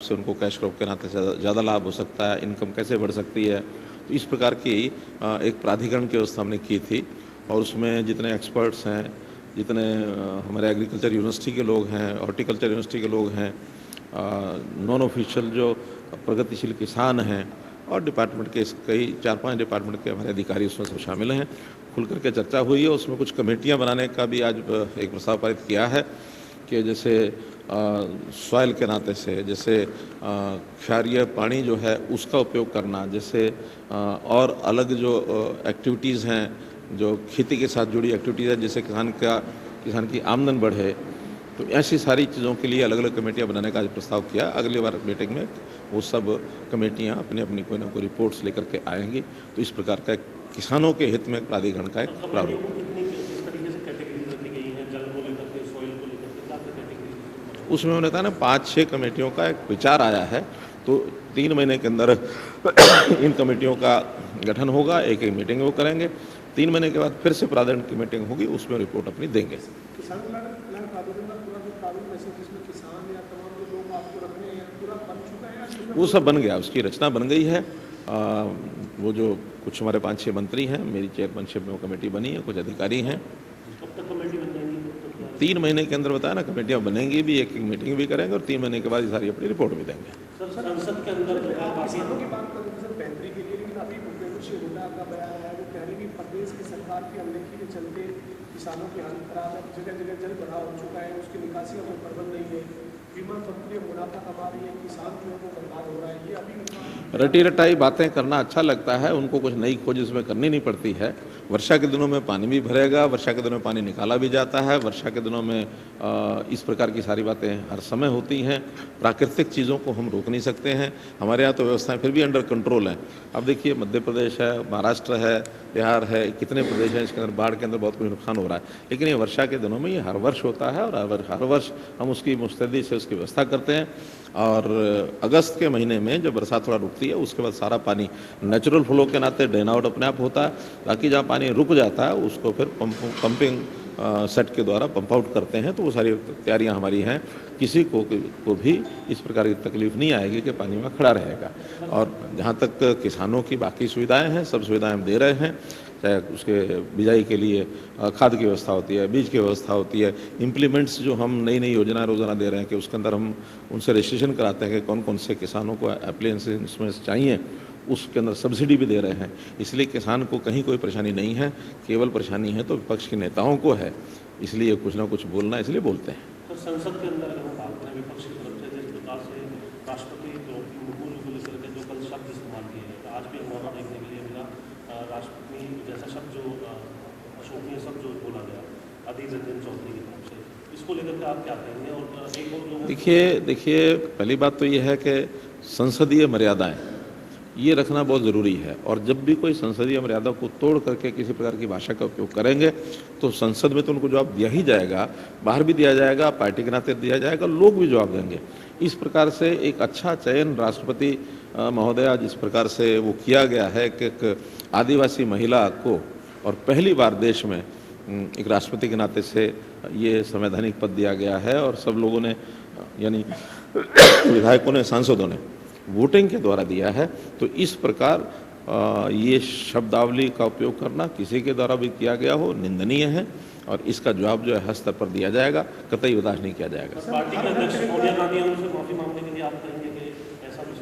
से उनको cash crop के नाते ज़्यादा लाभ हो सकता है, इनकम कैसे बढ़ सकती है। तो इस प्रकार की एक प्राधिकरण की व्यवस्था हमने की थी और उसमें जितने एक्सपर्ट्स हैं, जितने हमारे एग्रीकल्चर यूनिवर्सिटी के लोग हैं, हॉर्टिकल्चर यूनिवर्सिटी के लोग हैं, नॉन ऑफिशियल जो प्रगतिशील किसान हैं और डिपार्टमेंट के कई 4-5 डिपार्टमेंट के हमारे अधिकारी उसमें सब शामिल हैं। खुल करके चर्चा हुई है। उसमें कुछ कमेटियाँ बनाने का भी आज एक प्रस्ताव पारित किया है कि जैसे सॉइल के नाते से, जैसे क्षारीय पानी जो है उसका उपयोग करना, जैसे और अलग जो एक्टिविटीज़ हैं, जो खेती के साथ जुड़ी एक्टिविटीज़ हैं, जिससे किसान की आमदन बढ़े, तो ऐसी सारी चीज़ों के लिए अलग अलग कमेटियाँ बनाने का आज प्रस्ताव किया। अगली बार मीटिंग में वो सब कमेटियाँ अपनी अपनी कोई ना कोई रिपोर्ट्स लेकर के आएंगी। तो इस प्रकार का किसानों के हित में प्राधिकरण का एक प्रारूप, उसमें उन्होंने कहा ना 5-6 कमेटियों का एक विचार आया है। तो 3 महीने के अंदर इन कमेटियों का गठन होगा, एक एक मीटिंग वो करेंगे। 3 महीने के बाद फिर से प्राधिकरण की मीटिंग होगी, उसमें रिपोर्ट अपनी देंगे। वो सब बन गया, उसकी रचना बन गई है। वो जो कुछ हमारे 5-6 मंत्री हैं, मेरी चेयरमैनशिप में वो कमेटी बनी है, कुछ अधिकारी हैं। 3 महीने के अंदर बताया ना, कमेटियाँ बनेंगी भी, एक एक मीटिंग भी करेंगे और 3 महीने के बाद ये सारी अपनी रिपोर्ट भी देंगे। संसद के अंदर किसानों की बात करें तो सर बेहतरी के लिए, लेकिन अभी कुछ हुड्डा का बयान आया जो कह रहे कि प्रदेश की सरकार की अनदेखी के चलते किसानों की हालत खराब है, जगह जगह जल भराव हो चुका है, उसकी निकासी का कोई प्रबंध नहीं है, बीमा कंपनियां मुनाफा कमा रही है, किसान जो है वो बर्बाद हो रहा है। ये अभी रटी रटाई बातें करना अच्छा लगता है, उनको कुछ नई खोज इसमें करनी नहीं पड़ती है। वर्षा के दिनों में पानी भी भरेगा, वर्षा के दिनों में पानी निकाला भी जाता है, वर्षा के दिनों में इस प्रकार की सारी बातें हर समय होती हैं। प्राकृतिक चीज़ों को हम रोक नहीं सकते हैं। हमारे यहाँ तो व्यवस्थाएं फिर भी अंडर कंट्रोल हैं। अब देखिए मध्य प्रदेश है, महाराष्ट्र है, बिहार है, कितने प्रदेश हैं इसके अंदर बाढ़ के अंदर बहुत कुछ नुकसान हो रहा है। लेकिन ये वर्षा के दिनों में ये हर वर्ष होता है और हर वर्ष हम उसकी मुस्तैदी से उसकी व्यवस्था करते हैं। और अगस्त के महीने में जब बरसात थोड़ा रुकती है उसके बाद सारा पानी नेचुरल फ्लो के नाते ड्रेन आउट अपने आप होता है, ताकि जहाँ पानी रुक जाता है उसको फिर पंपिंग सेट के द्वारा पंप आउट करते हैं। तो वो सारी तैयारियां हमारी हैं, किसी को भी इस प्रकार की तकलीफ नहीं आएगी कि पानी में खड़ा रहेगा। और जहाँ तक किसानों की बाकी सुविधाएं हैं, सब सुविधाएं हम दे रहे हैं, चाहे उसके बिजाई के लिए खाद की व्यवस्था होती है, बीज की व्यवस्था होती है, इम्प्लीमेंट्स जो हम नई नई योजना रोज़ाना दे रहे हैं कि उसके अंदर हम उनसे रजिस्ट्रेशन कराते हैं कि कौन कौन से किसानों को एप्लायंसेस इसमें चाहिए, उसके अंदर सब्सिडी भी दे रहे हैं। इसलिए किसान को कहीं कोई परेशानी नहीं है, केवल परेशानी है तो विपक्ष के नेताओं को है, इसलिए कुछ ना कुछ बोलना इसलिए बोलते हैं। तो संसद के अंदर हम बात करें विपक्ष की तरफ से जिस प्रकार से राष्ट्रपति द्रौपदी मुर्मू को लेकर के जो कल शब्द इस्तेमाल किए हैं, तो आज भी हमारा देखने के लिए मिला राष्ट्रपति जैसा शब्द जो अशोभनीय शब्द जो बोला गया अधीर रंजन चौधरी की तरफ से, इसको लेकर के आप क्या कहेंगे? और एक और देखिए पहली बात तो ये है कि संसदीय मर्यादाएं ये रखना बहुत ज़रूरी है। और जब भी कोई संसदीय मर्यादा को तोड़ करके किसी प्रकार की भाषा का उपयोग करेंगे तो संसद में तो उनको जवाब दिया ही जाएगा, बाहर भी दिया जाएगा, पार्टी के नाते दिया जाएगा, लोग भी जवाब देंगे। इस प्रकार से एक अच्छा चयन राष्ट्रपति महोदया जिस प्रकार से वो किया गया है कि एक आदिवासी महिला को और पहली बार देश में एक राष्ट्रपति के नाते से ये संवैधानिक पद दिया गया है और सब लोगों ने यानी विधायकों ने, सांसदों ने वोटिंग के द्वारा दिया है। तो इस प्रकार ये शब्दावली का उपयोग करना किसी के द्वारा भी किया गया हो निंदनीय है और इसका जवाब जो है हर स्तर पर दिया जाएगा, कतई उदास नहीं किया जाएगा। पार्टी के अध्यक्ष सोनिया गांधी उनसे माफी मांगने के लिए आप कहेंगे कि ऐसा कुछ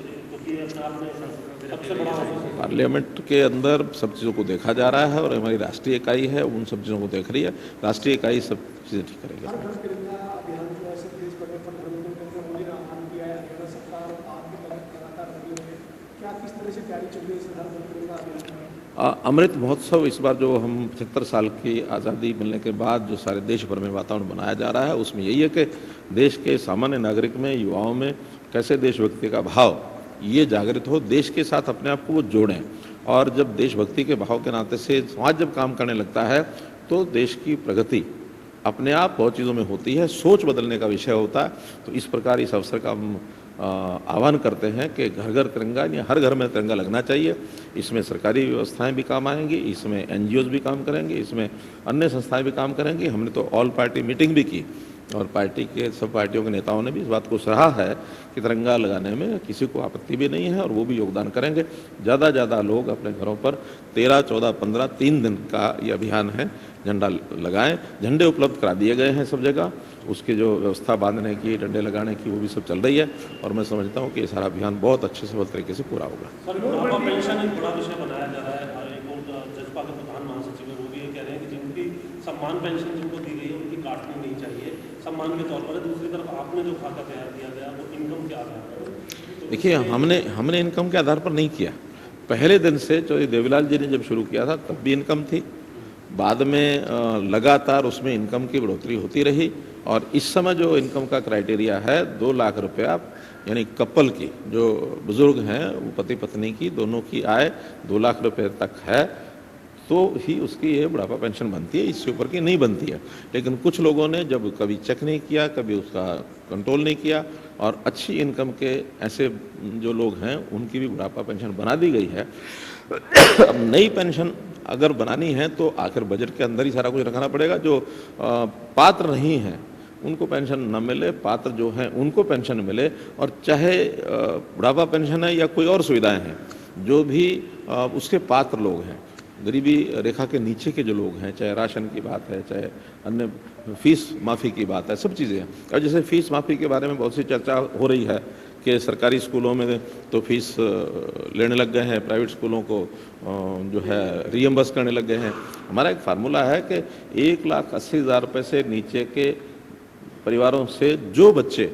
सबसे बड़ा पार्लियामेंट के अंदर सब चीज़ों को देखा जा रहा है और हमारी राष्ट्रीय इकाई है उन सब चीज़ों को देख रही है, राष्ट्रीय इकाई सब चीज़ें ठीक करेगी। अमृत महोत्सव इस बार जो हम 75 साल की आज़ादी मिलने के बाद जो सारे देश भर में वातावरण बनाया जा रहा है, उसमें यही है कि देश के सामान्य नागरिक में, युवाओं में कैसे देशभक्ति का भाव ये जागृत हो, देश के साथ अपने आप को वो जोड़ें। और जब देशभक्ति के भाव के नाते से समाज जब काम करने लगता है तो देश की प्रगति अपने आप बहुत चीज़ों में होती है, सोच बदलने का विषय होता है। तो इस प्रकार इस अवसर का हम आह्वान करते हैं कि घर घर तिरंगा या हर घर में तिरंगा लगना चाहिए। इसमें सरकारी व्यवस्थाएं भी काम आएंगी, इसमें एनजीओज भी काम करेंगे, इसमें अन्य संस्थाएं भी काम करेंगी। हमने तो ऑल पार्टी मीटिंग भी की और पार्टी के सब पार्टियों के नेताओं ने भी इस बात को सराहा है कि तिरंगा लगाने में किसी को आपत्ति भी नहीं है और वो भी योगदान करेंगे। ज़्यादा लोग अपने घरों पर 13, 14, 15 3 दिन का ये अभियान है, झंडा लगाएं। झंडे उपलब्ध करा दिए गए हैं सब जगह, उसकी जो व्यवस्था बांधने की, डंडे लगाने की, वो भी सब चल रही है और मैं समझता हूँ कि ये सारा अभियान बहुत अच्छे से, बहुत तरीके से पूरा होगा। सर, बुढ़ापा पेंशन एक बड़ा विषय बनाया जा रहा है और एक और जजपा के प्रधान महासचिव है वो भी ये कह रहे हैं कि जिनकी सम्मान पेंशन जिनको दी गई है उनकी काटनी नहीं चाहिए, सम्मान के तौर पर। दूसरी तरफ आपने जो खाका तैयार किया गया वो इनकम के आधार पर। देखिए, हमने इनकम के आधार पर नहीं किया। पहले दिन से चौधरी देवीलाल जी ने जब शुरू किया था तब भी इनकम थी, बाद में लगातार उसमें इनकम की बढ़ोतरी होती रही और इस समय जो इनकम का क्राइटेरिया है 2 लाख रुपया, यानी कपल की, जो बुजुर्ग हैं वो पति पत्नी की दोनों की आय 2 लाख रुपए तक है तो ही उसकी ये बुढ़ापा पेंशन बनती है, इससे ऊपर की नहीं बनती है। लेकिन कुछ लोगों ने जब कभी चेक नहीं किया, कभी उसका कंट्रोल नहीं किया और अच्छी इनकम के ऐसे जो लोग हैं उनकी भी बुढ़ापा पेंशन बना दी गई है। अब नई पेंशन अगर बनानी है तो आखिर बजट के अंदर ही सारा कुछ रखना पड़ेगा। जो पात्र नहीं है उनको पेंशन न मिले, पात्र जो हैं उनको पेंशन मिले और चाहे बुढ़ापा पेंशन है या कोई और सुविधाएं हैं, जो भी उसके पात्र लोग हैं, गरीबी रेखा के नीचे के जो लोग हैं, चाहे राशन की बात है, चाहे अन्य फीस माफ़ी की बात है, सब चीज़ें हैं। और जैसे फीस माफ़ी के बारे में बहुत सी चर्चा हो रही है कि सरकारी स्कूलों में तो फीस लेने लग गए हैं, प्राइवेट स्कूलों को जो है रीएम्बर्स करने लग गए हैं। हमारा एक फार्मूला है कि 1,80,000 रुपये से नीचे के परिवारों से जो बच्चे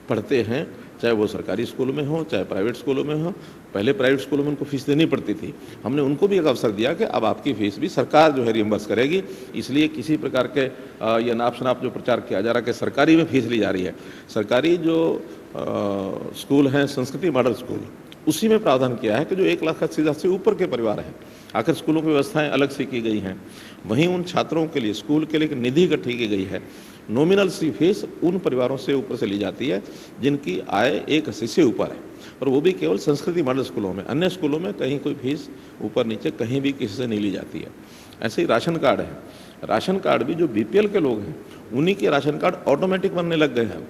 पढ़ते हैं, चाहे वो सरकारी स्कूलों में हो चाहे प्राइवेट स्कूलों में हो, पहले प्राइवेट स्कूलों में उनको फीस देनी पड़ती थी, हमने उनको भी एक अवसर दिया कि अब आपकी फीस भी सरकार जो है रियम्बर्स करेगी। इसलिए किसी प्रकार के यह नाप शनाप जो प्रचार किया जा रहा है कि सरकारी में फीस ली जा रही है, सरकारी जो स्कूल हैं संस्कृति मॉडल स्कूल, उसी में प्रावधान किया है कि जो 1,80,000 से ऊपर के परिवार हैं, आखिर स्कूलों की व्यवस्थाएं अलग से की गई हैं, वहीं उन छात्रों के लिए स्कूल के लिए एक निधि इकट्ठी की गई है। नॉमिनल सी फीस उन परिवारों से ऊपर से ली जाती है जिनकी आय 1,80 से ऊपर है, और वो भी केवल संस्कृति मॉडल स्कूलों में। अन्य स्कूलों में कहीं कोई फीस ऊपर नीचे कहीं भी किसी से नहीं ली जाती है। ऐसे ही राशन कार्ड है, राशन कार्ड भी जो बीपीएल के लोग हैं उन्हीं के राशन कार्ड ऑटोमेटिक बनने लग गए हैं।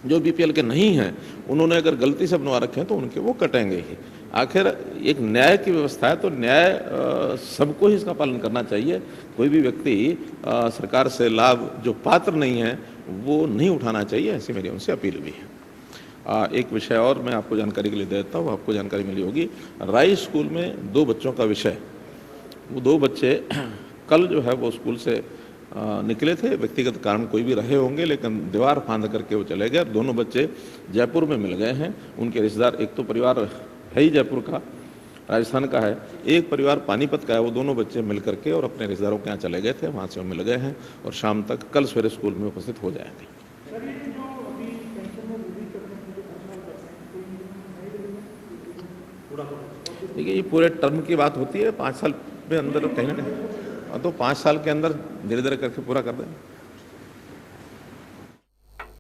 जो बीपीएल के नहीं हैं उन्होंने अगर गलती से बनवा रखे हैं तो उनके वो कटेंगे ही। आखिर एक न्याय की व्यवस्था है तो न्याय सबको ही इसका पालन करना चाहिए। कोई भी व्यक्ति सरकार से लाभ जो पात्र नहीं है वो नहीं उठाना चाहिए, ऐसी मेरी उनसे अपील भी है। एक विषय और मैं आपको जानकारी के लिए दे देता हूँ, आपको जानकारी मिली होगी। राई स्कूल में 2 बच्चों का विषय, वो 2 बच्चे कल जो है वो स्कूल से निकले थे, व्यक्तिगत कारण कोई भी रहे होंगे, लेकिन दीवार फांद करके वो चले गए। दोनों बच्चे जयपुर में मिल गए हैं। उनके रिश्तेदार, एक तो परिवार है ही जयपुर का, राजस्थान का है, एक परिवार पानीपत का है। वो दोनों बच्चे मिल करके और अपने रिश्तेदारों के यहाँ चले गए थे, वहाँ से वो मिल गए हैं और शाम तक कल सवेरे स्कूल में उपस्थित हो जाएंगे। देखिए, ये पूरे टर्म की बात होती है, 5 साल में अंदर कहीं ना कहीं, तो 5 साल के अंदर धीरे धीरे करके पूरा कर दें।